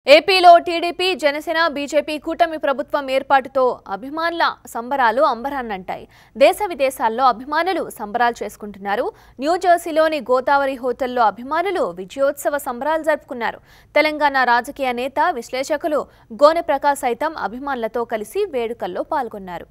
ఏపీలో TDP Janasena BJP కూటమి ప్రభుత్వం ఏర్పాటుతో అభిమానుల సంబరాలు అంబరాన్నంటాయి. దేశ విదేశాల్లో అభిమానులు సంబరాలు చేసుకుంటున్నారు. న్యూజెర్సీలోని గోదావరి హోటల్లో అభిమానులు విజయోత్సవ సంబరాలు జరుపుకున్నారు. తెలంగాణ రాజకీయ నేత విశ్లేషకులు గోనె ప్రకాష్ సైతం అభిమానులతో కలిసి వేడుకల్లో పాల్గొన్నారు.